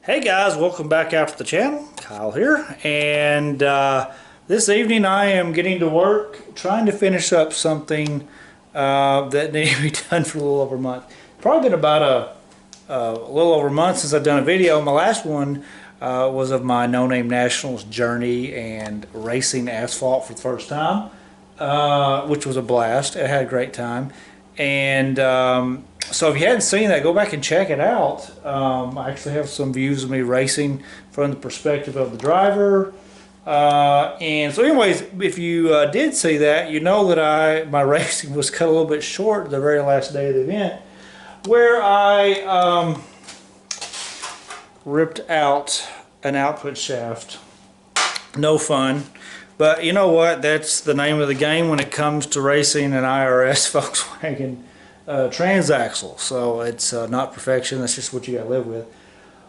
Hey guys, welcome back out to the channel. Kyle here, and this evening I am getting to work trying to finish up something that needed to be done for a little over a month. Probably been about a little over a month since I've done a video. My last one was of my NoNameNationals journey and racing asphalt for the first time, which was a blast. I had a great time. And so if you hadn't seen that, go back and check it out. I actually have some views of me racing from the perspective of the driver. And so anyways, if you did see that, you know that my racing was cut a little bit short the very last day of the event, where I ripped out an output shaft. No fun. But you know what? That's the name of the game when it comes to racing an IRS Volkswagen Transaxle. So it's not perfection. That's just what you got to live with.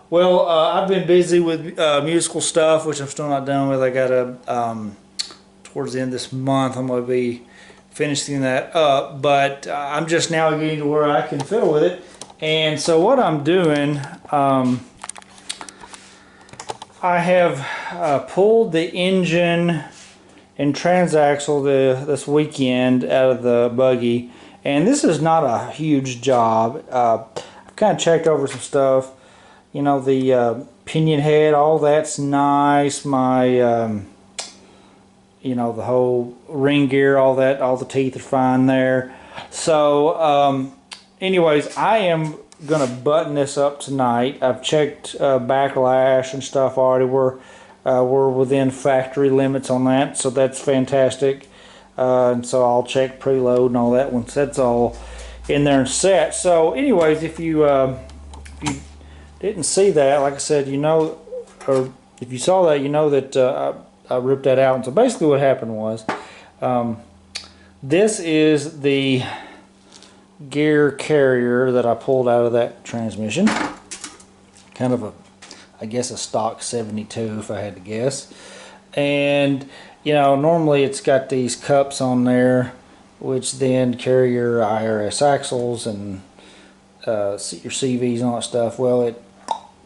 Well, I've been busy with musical stuff, which I'm still not done with. I got to, towards the end of this month, I'm going to be finishing that up. But I'm just now getting to where I can fiddle with it. And so what I'm doing, I have pulled the engine and transaxle this weekend out of the buggy, and this is not a huge job. I've kind of checked over some stuff. You know, the pinion head, all that's nice. My you know, the whole ring gear, all that, all the teeth are fine there. So anyways, I am gonna button this up tonight. I've checked backlash and stuff already. We're within factory limits on that, so that's fantastic. And so I'll check preload and all that once that's all in there and set. So anyways, if you didn't see that, like I said, you know, or if you saw that, you know that I ripped that out. And so basically what happened was, this is the gear carrier that I pulled out of that transmission. Kind of I guess a stock 72 if I had to guess. And you know, normally it's got these cups on there which then carry your IRS axles and your CVs and all that stuff. Well, it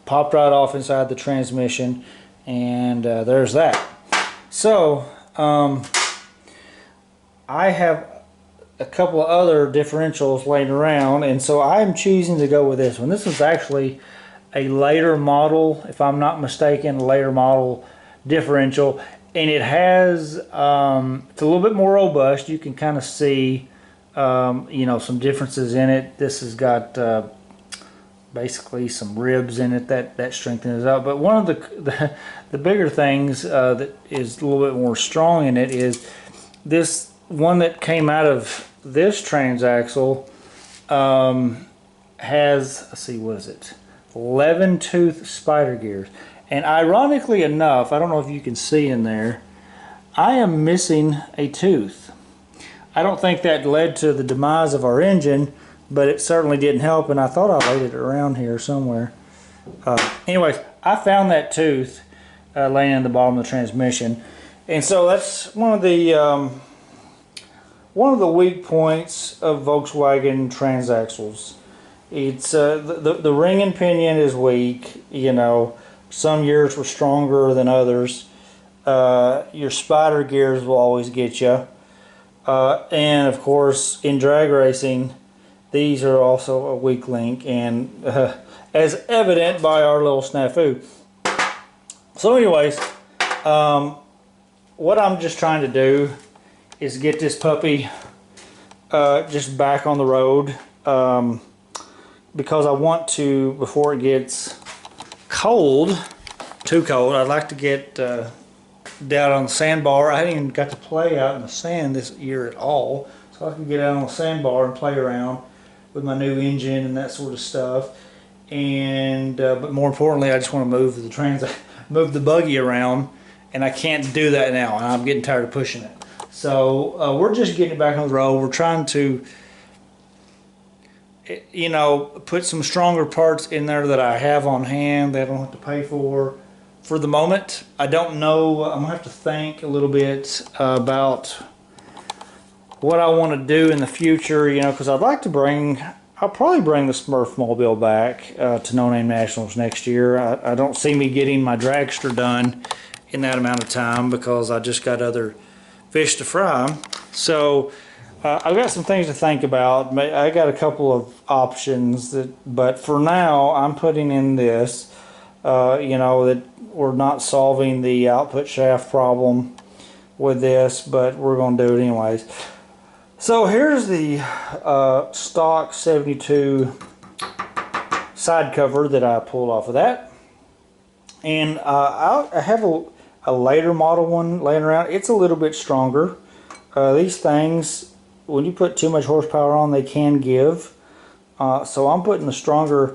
popped right off inside the transmission, and there's that. So I have a couple of other differentials laying around, and so I'm choosing to go with this one. This is actually a later model, if I'm not mistaken, a later model differential, and it has it's a little bit more robust. You can kind of see you know, some differences in it. This has got basically some ribs in it that strengthen it up. But one of the bigger things that is a little bit more strong in it is this one that came out of this transaxle. Has, let's see, what is it, 11 tooth spider gears. And ironically enough, I don't know if you can see in there, I am missing a tooth. I don't think that led to the demise of our engine, but it certainly didn't help, and I thought I laid it around here somewhere. Anyways, I found that tooth laying in the bottom of the transmission, and so that's one of the weak points of Volkswagen transaxles. It's the ring and pinion is weak. You know, some years were stronger than others. Your spider gears will always get you, and of course in drag racing these are also a weak link, and as evident by our little snafu. So anyways, what I'm just trying to do is get this puppy just back on the road, because I want to, before it gets cold, too cold, I'd like to get down on the sandbar. I hadn't even got to play out in the sand this year at all, so I can get out on the sandbar and play around with my new engine and that sort of stuff. And but more importantly, I just want to move the buggy around, and I can't do that now, and I'm getting tired of pushing it. So we're just getting it back on the road. We're trying to, you know, put some stronger parts in there that I have on hand that I don't have to pay for the moment. I don't know. I'm gonna have to think a little bit about what I want to do in the future, you know, because I'd like to bring I'll probably bring the Smurf-Mobile back to NoNameNationals next year. I don't see me getting my dragster done in that amount of time because I just got other fish to fry. So I've got some things to think about. I got a couple of options, but for now I'm putting in this. You know, that we're not solving the output shaft problem with this, but we're going to do it anyways. So here's the stock 72 side cover that I pulled off of that, and I have a later model one laying around. It's a little bit stronger. These things, when you put too much horsepower on, they can give. So I'm putting the stronger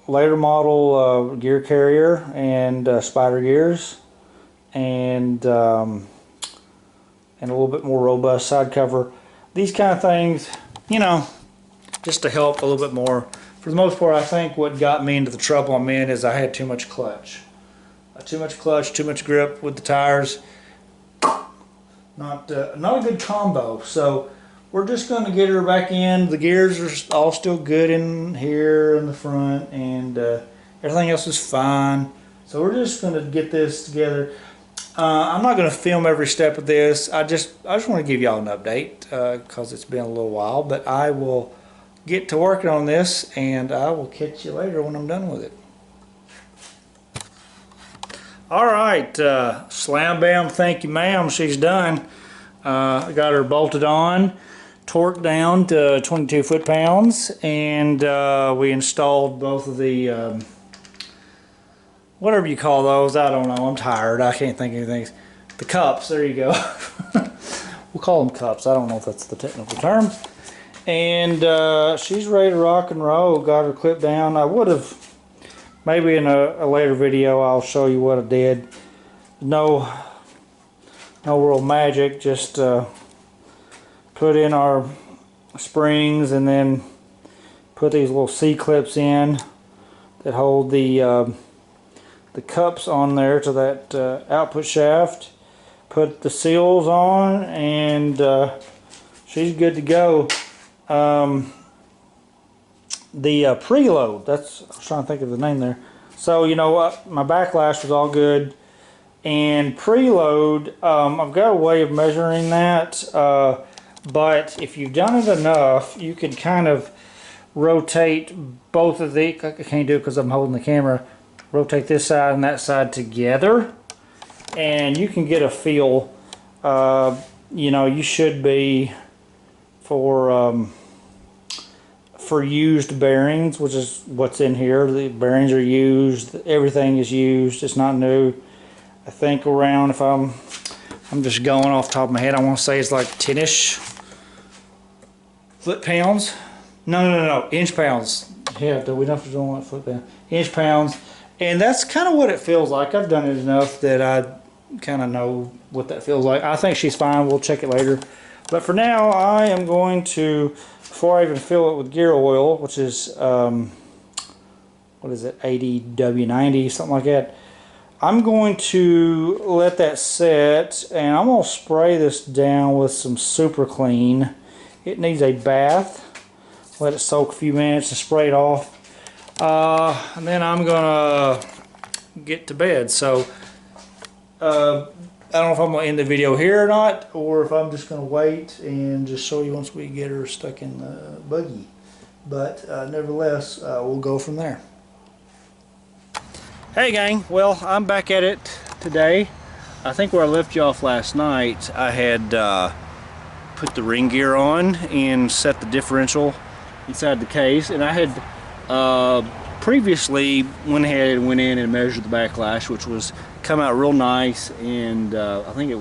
later model gear carrier and spider gears, and a little bit more robust side cover. These kind of things, you know, just to help a little bit more. For the most part, I think what got me into the trouble I'm in is I had too much clutch. Too much clutch, too much grip with the tires. Not a good combo. So we're just going to get her back in. The gears are all still good in here in the front, and everything else is fine. So we're just going to get this together. I'm not going to film every step of this. I just want to give y'all an update because it's been a little while. But I will get to working on this, and I will catch you later when I'm done with it. All right, slam bam, thank you ma'am, she's done. I got her bolted on, torqued down to 22 foot-pounds, and we installed both of the whatever you call those, I don't know, I'm tired, I can't think of anything. The cups, there you go. We'll call them cups, I don't know if that's the technical term. And she's ready to rock and roll, got her clipped down. I would have, maybe in a later video I'll show you what I did. No real magic, just put in our springs and then put these little C-clips in that hold the cups on there to that output shaft. Put the seals on, and she's good to go. The preload, I was trying to think of the name there. So you know what, my backlash was all good, and preload, I've got a way of measuring that, but if you've done it enough, you can kind of rotate both of the, I can't do it because I'm holding the camera, rotate this side and that side together, and you can get a feel. You know, you should be for used bearings, which is what's in here. The bearings are used, everything is used, it's not new. I think around, if I'm just going off the top of my head, I want to say it's like 10-ish foot-pounds. No, inch-pounds. Yeah, we don't have to do one foot-pound. Inch-pounds. And that's kind of what it feels like. I've done it enough that I kind of know what that feels like. I think she's fine. We'll check it later. But for now, I am going to, before I even fill it with gear oil, which is, what is it, 80W90, something like that, I'm going to let that set, and I'm going to spray this down with some Super Clean. It needs a bath. Let it soak a few minutes and spray it off. And then I'm going to get to bed. So, I don't know if I'm going to end the video here or not, or if I'm just going to wait and just show you once we get her stuck in the buggy. But nevertheless, we'll go from there. Hey gang, well, I'm back at it today. I think where I left you off last night, I had put the ring gear on and set the differential inside the case, and I had previously went ahead and went in and measured the backlash, which was come out real nice, and I think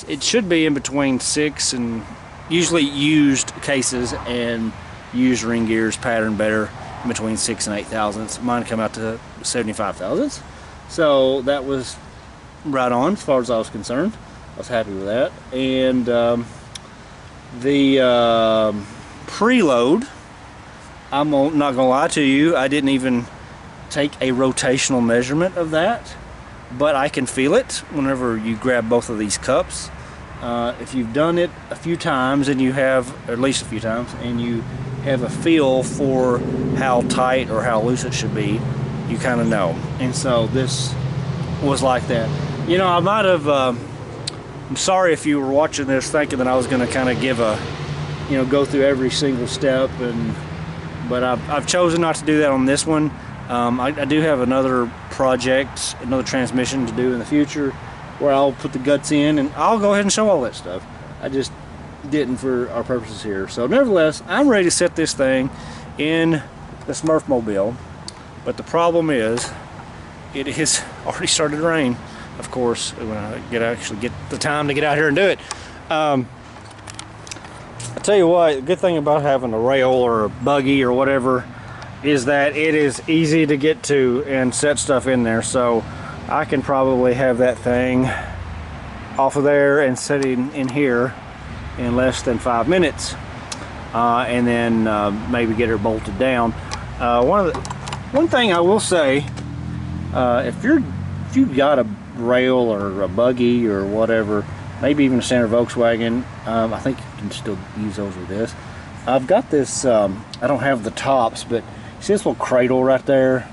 it should be in between 6 and usually used cases and used ring gears pattern better in between 6 and 8 thousandths. Mine come out to 75 thousandths, so that was right on as far as I was concerned. I was happy with that. And the preload, I'm not gonna lie to you, I didn't even take a rotational measurement of that, but I can feel it whenever you grab both of these cups. If you've done it a few times, and you have, or at least a few times, and you have a feel for how tight or how loose it should be, you kind of know. And so this was like that. You know, I might have, I'm sorry if you were watching this thinking that I was going to kind of give a, you know, go through every single step, but I've chosen not to do that on this one. I do have another project, another transmission to do in the future, where I'll put the guts in and I'll go ahead and show all that stuff. I just didn't for our purposes here. So nevertheless, I'm ready to set this thing in the Smurf-Mobile, but the problem is it has already started to rain, of course, when I actually get the time to get out here and do it. I tell you what, the good thing about having a rail or a buggy or whatever is that it is easy to get to and set stuff in there. So I can probably have that thing off of there and sitting in here in less than 5 minutes, and then maybe get her bolted down. One thing I will say, if you've got a rail or a buggy or whatever, maybe even a standard Volkswagen, I think you can still use those with this. I've got this, I don't have the tops, but see this little cradle right there?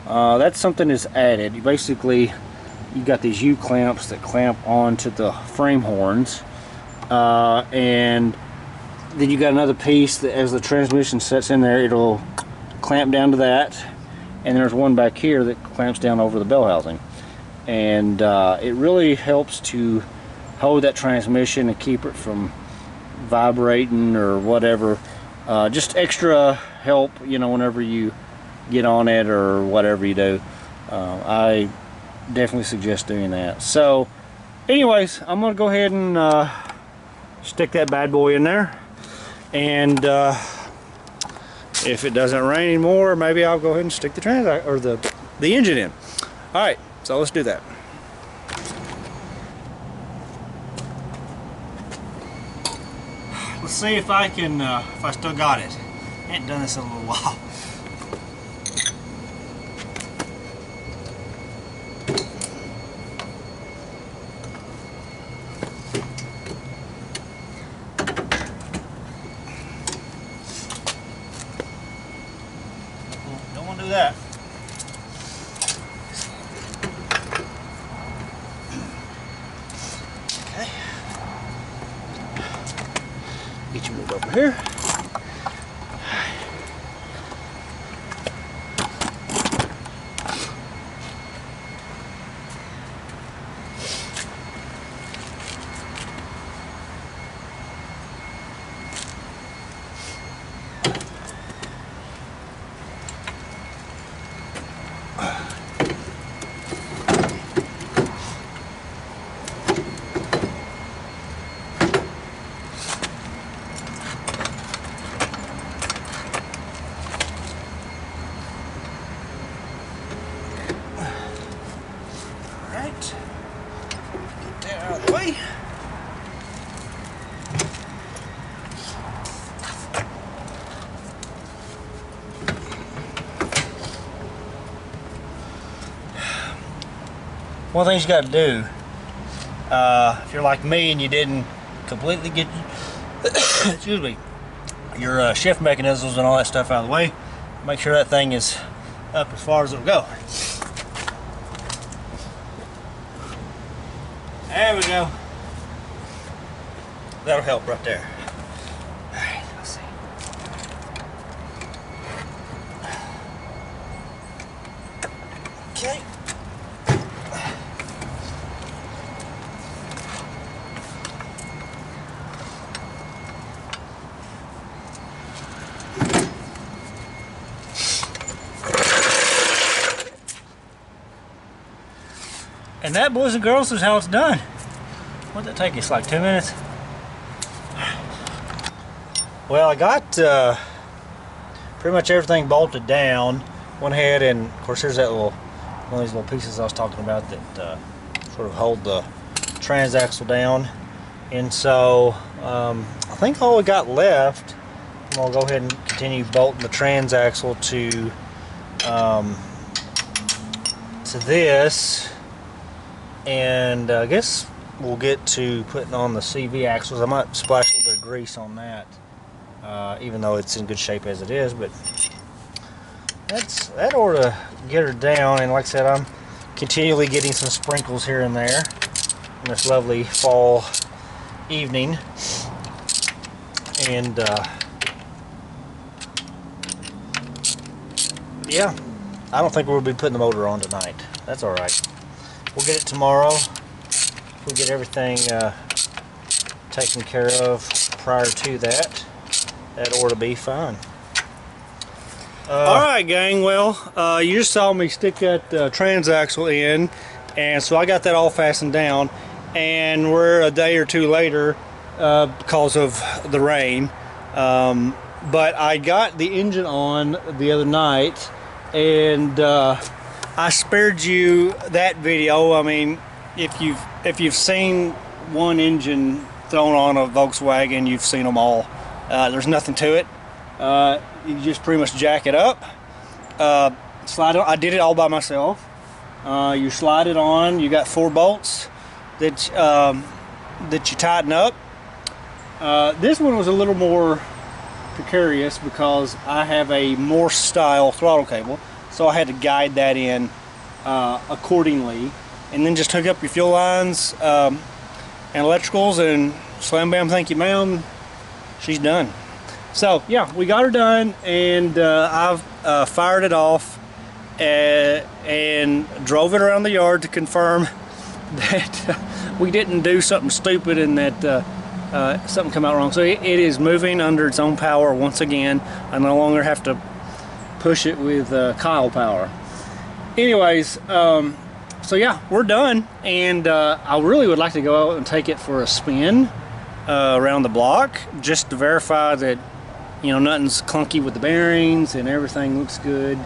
That's something that's added. You got these U-clamps that clamp onto the frame horns, and then you got another piece that as the transmission sets in there, it'll clamp down to that, and there's one back here that clamps down over the bell housing, and it really helps to hold that transmission and keep it from vibrating or whatever. Just extra help, you know, whenever you get on it or whatever you do. I definitely suggest doing that. So anyways, I'm gonna go ahead and stick that bad boy in there, and if it doesn't rain anymore, maybe I'll go ahead and stick the Transaxle or the engine in. All right, so let's do that. Let's see if I can, if I still got it. I ain't done this in a little while. Don't want to do that. Okay. Get you moved over here. One thing you got to do, if you're like me and you didn't completely get excuse me, your shift mechanisms and all that stuff out of the way, make sure that thing is up as far as it'll go. There we go. That'll help right there. All right, let's see. Okay. And that, boys and girls, is how it's done. What'd that take us, like 2 minutes? Well, I got pretty much everything bolted down. Went ahead and, of course, here's that one of these little pieces I was talking about that sort of hold the transaxle down. And so, I think all we got left, I'm gonna go ahead and continue bolting the transaxle to this. And I guess we'll get to putting on the CV axles. I might splash a little bit of grease on that even though it's in good shape as it is. But that ought to get her down. And like I said, I'm continually getting some sprinkles here and there in this lovely fall evening. And yeah, I don't think we'll be putting the motor on tonight. That's all right. We'll get it tomorrow. We'll get everything taken care of prior to that. That ought to be fine. Alright gang, well, you just saw me stick that transaxle in, and so I got that all fastened down, and we're a day or two later because of the rain. But I got the engine on the other night, and I spared you that video. I mean, if you've seen one engine thrown on a Volkswagen, you've seen them all. There's nothing to it. You just pretty much jack it up, slide it on. I did it all by myself. You slide it on. You got 4 bolts that you tighten up. This one was a little more precarious because I have a Morse style throttle cable, so I had to guide that in accordingly, and then just hook up your fuel lines and electricals, and slam bam thank you ma'am, she's done. So yeah, we got her done, and I've fired it off and drove it around the yard to confirm that we didn't do something stupid and that something come out wrong. So it is moving under its own power once again. I no longer have to push it with Kyle power. Anyways, so yeah, we're done, and I really would like to go out and take it for a spin around the block just to verify that, you know, nothing's clunky with the bearings and everything looks good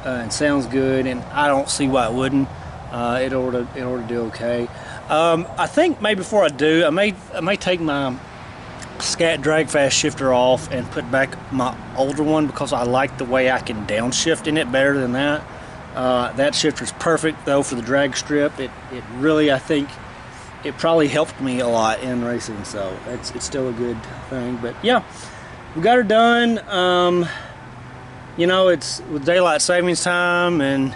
and sounds good, and I don't see why it wouldn't. It ought to do okay. I think maybe before I do, I may take my Scat drag fast shifter off and put back my older one, because I like the way I can downshift in it better than that. That shifter's perfect though for the drag strip. It really, I think it probably helped me a lot in racing, so it's still a good thing. But yeah, we got her done. You know, it's with daylight savings time, and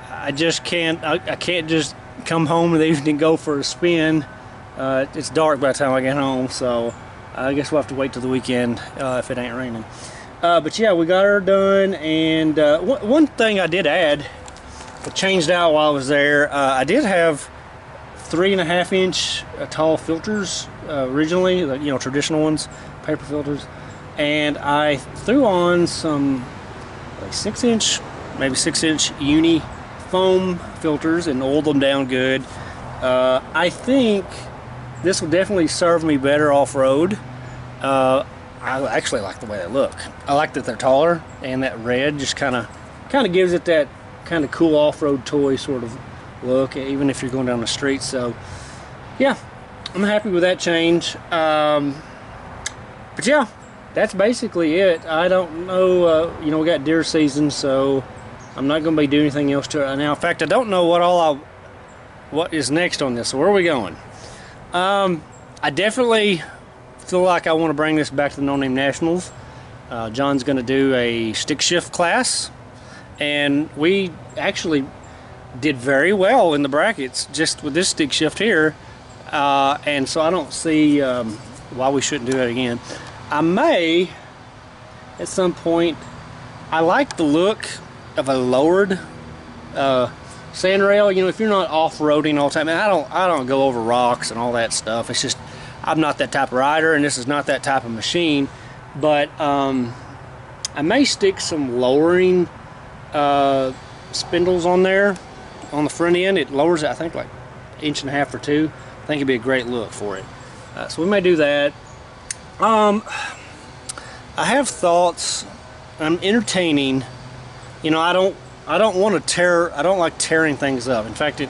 I just can't I can't just come home in the evening and go for a spin. It's dark by the time I get home, so I guess we'll have to wait till the weekend if it ain't raining. But yeah, we got her done, and one thing I did add, I changed out while I was there. I did have 3.5 inch tall filters originally, you know, traditional ones, paper filters, and I threw on some like 6 inch, maybe 6 inch uni foam filters and oiled them down good. I think this will definitely serve me better off-road. I actually like the way they look. I like that they're taller, and that red just kind of gives it that kind of cool off-road toy sort of look, even if you're going down the street. So yeah, I'm happy with that change. But yeah, that's basically it. I don't know, you know, we got deer season, so I'm not going to be doing anything else to it right now. In fact, I don't know what is next on this. So where are we going? I definitely feel like I want to bring this back to the NoNameNationals. John's going to do a stick shift class, and we actually did very well in the brackets just with this stick shift here, and so I don't see why we shouldn't do that again. I may at some point. I like the look of a lowered sand rail. You know, if you're not off-roading all the time, and I don't go over rocks and all that stuff. It's just I'm not that type of rider, and this is not that type of machine. But I may stick some lowering spindles on there on the front end. It lowers it, I think, like 1.5 inches or 2. I think it'd be a great look for it. So we may do that. I have thoughts. I'm entertaining. You know, I don't want to tear. I don't like tearing things up. In fact,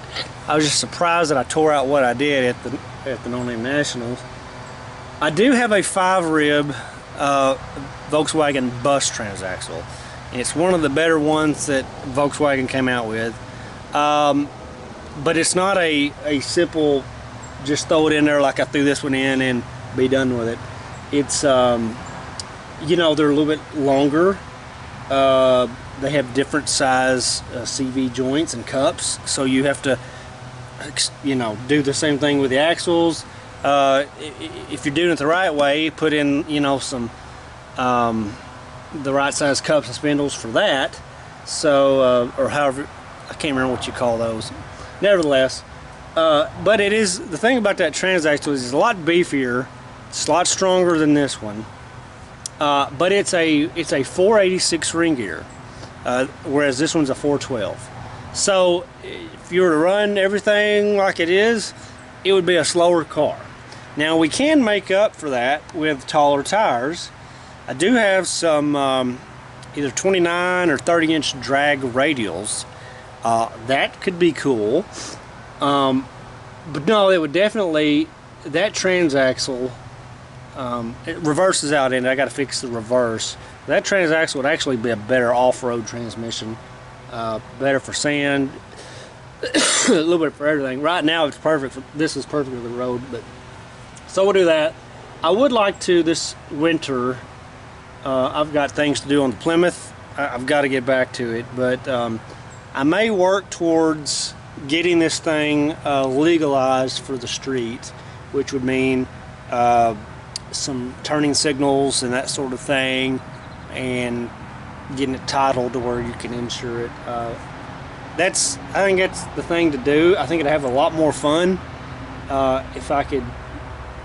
I was just surprised that I tore out what I did at the NoNameNationals. I do have a 5-rib Volkswagen bus transaxle, and it's one of the better ones that Volkswagen came out with. But it's not a simple just throw it in there like I threw this one in and be done with it. It's you know, they're a little bit longer. They have different size CV joints and cups, so you have to, you know, do the same thing with the axles. If you're doing it the right way, put in, you know, some the right size cups and spindles for that. So, or however, I can't remember what you call those. Nevertheless, but it is, the thing about that Transaxle is it's a lot beefier. It's a lot stronger than this one. But it's a 486 ring gear, whereas this one's a 412. So if you were to run everything like it is, it would be a slower car. Now we can make up for that with taller tires. I do have some either 29 or 30-inch drag radials. That could be cool. But no, it would definitely, that Transaxle, it reverses out in it. I got to fix the reverse. That Transaxle would actually be a better off-road transmission, better for sand, a little bit for everything. Right now it's perfect. This is perfect for the road, but so we'll do that. I would like to this winter. I've got things to do on the Plymouth. I've got to get back to it, but I may work towards getting this thing legalized for the street, which would mean some turning signals and that sort of thing, and getting it titled to where you can insure it. I think that's the thing to do. I think it'd have a lot more fun if I could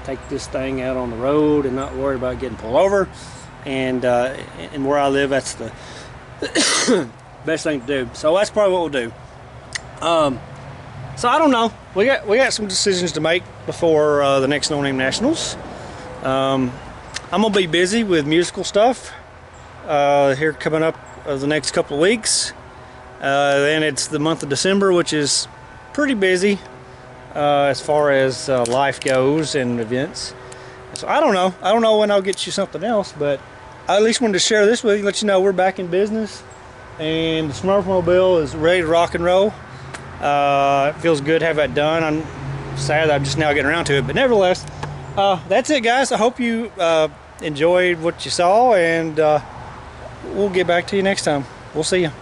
take this thing out on the road and not worry about getting pulled over. And where I live, that's the best thing to do. So that's probably what we'll do. So I don't know. We got some decisions to make before the next No Name Nationals. I'm gonna be busy with musical stuff here coming up the next couple of weeks. Then it's the month of December, which is pretty busy as far as life goes and events. So I don't know when I'll get you something else, but I at least wanted to share this with you, let you know we're back in business, and the Smurf-Mobile is ready to rock and roll. It feels good to have that done. I'm sad that I'm just now getting around to it, but nevertheless, that's it, guys. I hope you enjoyed what you saw, and we'll get back to you next time. We'll see you.